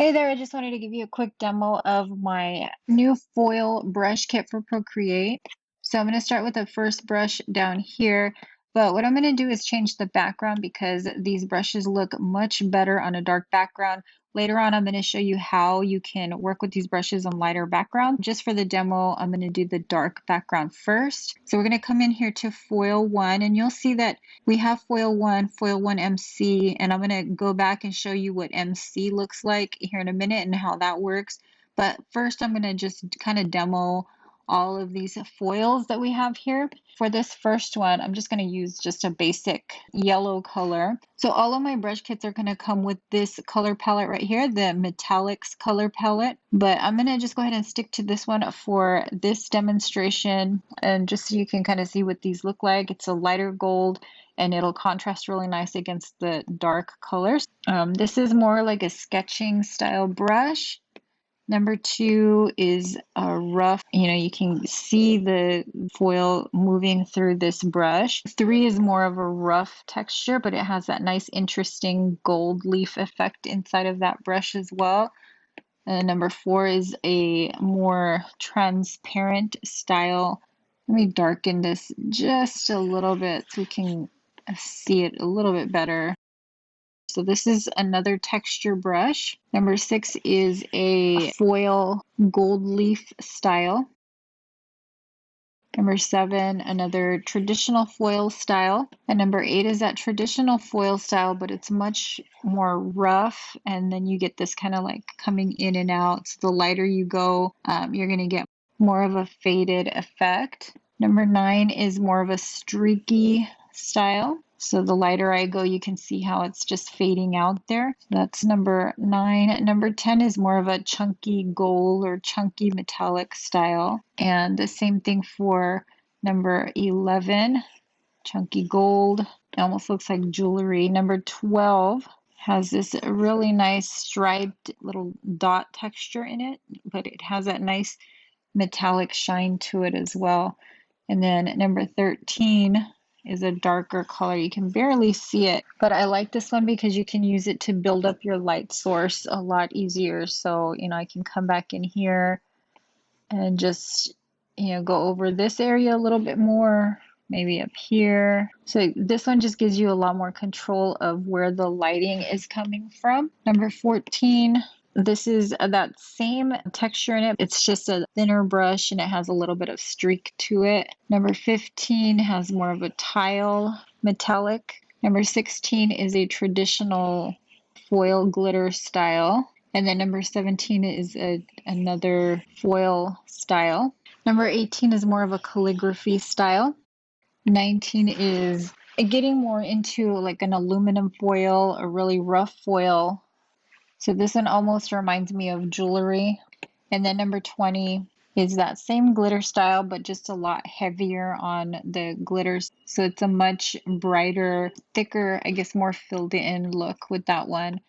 Hey there, I just wanted to give you a quick demo of my new foil brush kit for Procreate. So I'm going to start with the first brush down here, but what I'm going to do is change the background because these brushes look much better on a dark background. Later on, I'm going to show you how you can work with these brushes on lighter background. Just for the demo, I'm going to do the dark background first. So we're going to come in here to foil 1, and you'll see that we have foil 1 MC, and I'm going to go back and show you what MC looks like here in a minute and how that works. But first, I'm going to just kind of demo all of these foils that we have here. For this first one, I'm just going to use just a basic yellow color. So all of my brush kits are going to come with this color palette right here, the Metallics color palette. But I'm going to just go ahead and stick to this one for this demonstration, and just so you can kind of see what these look like. It's a lighter gold, and it'll contrast really nice against the dark colors. This is more like a sketching style brush. Number 2 is a rough, you can see the foil moving through this brush. 3 is more of a rough texture, but it has that nice, interesting gold leaf effect inside of that brush as well. And number 4 is a more transparent style. Let me darken this just a little bit so we can see it a little bit better. So this is another texture brush. Number 6 is a foil gold leaf style. Number 7, another traditional foil style. And number 8 is that traditional foil style, but it's much more rough. And then you get this kind of like coming in and out. So the lighter you go, you're going to get more of a faded effect. Number 9 is more of a streaky style. So the lighter I go, you can see how it's just fading out there. That's number 9. Number 10 is more of a chunky gold or chunky metallic style. And the same thing for number 11, chunky gold. It almost looks like jewelry. Number 12 has this really nice striped little dot texture in it, but it has that nice metallic shine to it as well. And then number 13 is a darker color. You can barely see it, but I like this one because you can use it to build up your light source a lot easier. So, I can come back in here and just, go over this area a little bit more, maybe up here. So this one just gives you a lot more control of where the lighting is coming from. Number 14. This is that same texture in it. It's just a thinner brush and it has a little bit of streak to it. Number 15 has more of a tile metallic. Number 16 is a traditional foil glitter style. And then number 17 is another foil style. Number 18 is more of a calligraphy style. 19 is getting more into like an aluminum foil, a really rough foil. So this one almost reminds me of jewelry. And then number 20 is that same glitter style, but just a lot heavier on the glitters. So it's a much brighter, thicker, I guess more filled in look with that one.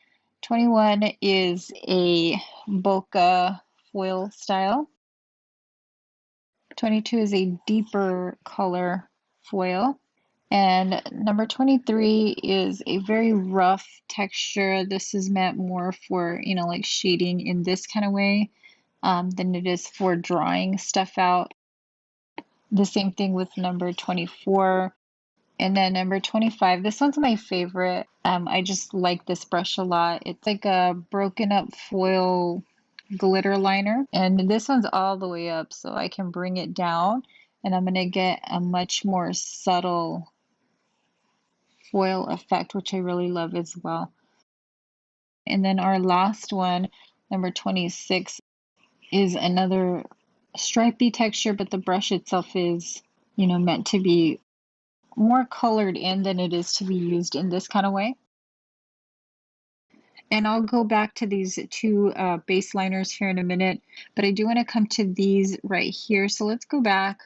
21 is a bokeh foil style. 22 is a deeper color foil. And number 23 is a very rough texture. This is meant more for, like shading in this kind of way than it is for drawing stuff out. The same thing with number 24. And then number 25, this one's my favorite. I just like this brush a lot. It's like a broken up foil glitter liner. And this one's all the way up, so I can bring it down. And I'm going to get a much more subtle foil effect, which I really love as well. And then our last one, number 26, is another stripy texture, but the brush itself is, meant to be more colored in than it is to be used in this kind of way. And I'll go back to these two base liners here in a minute, but I do want to come to these right here. So let's go back.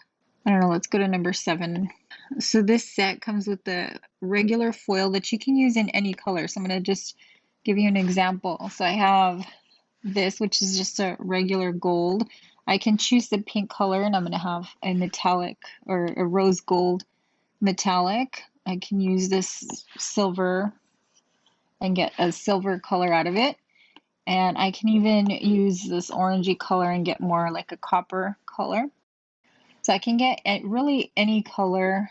I don't know, let's go to number 7. So this set comes with the regular foil that you can use in any color. So I'm going to just give you an example. So I have this, which is just a regular gold. I can choose the pink color, and I'm going to have a metallic or a rose gold metallic. I can use this silver and get a silver color out of it. And I can even use this orangey color and get more like a copper color. So I can get really any color.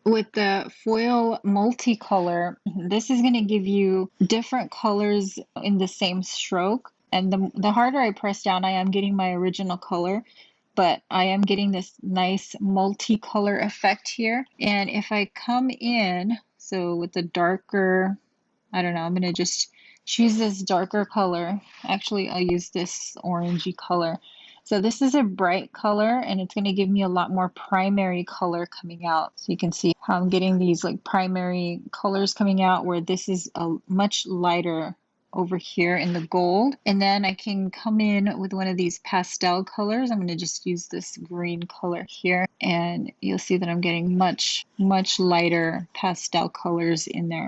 With the foil multicolor, this is going to give you different colors in the same stroke. And the harder I press down, I am getting my original color, but I am getting this nice multicolor effect here. And if I come in, so with the darker, I don't know, I'm going to just choose this darker color. Actually, I'll use this orangey color. So this is a bright color, and it's going to give me a lot more primary color coming out. So you can see how I'm getting these like primary colors coming out, where this is a much lighter over here in the gold. And then I can come in with one of these pastel colors. I'm going to just use this green color here, and you'll see that I'm getting much lighter pastel colors in there.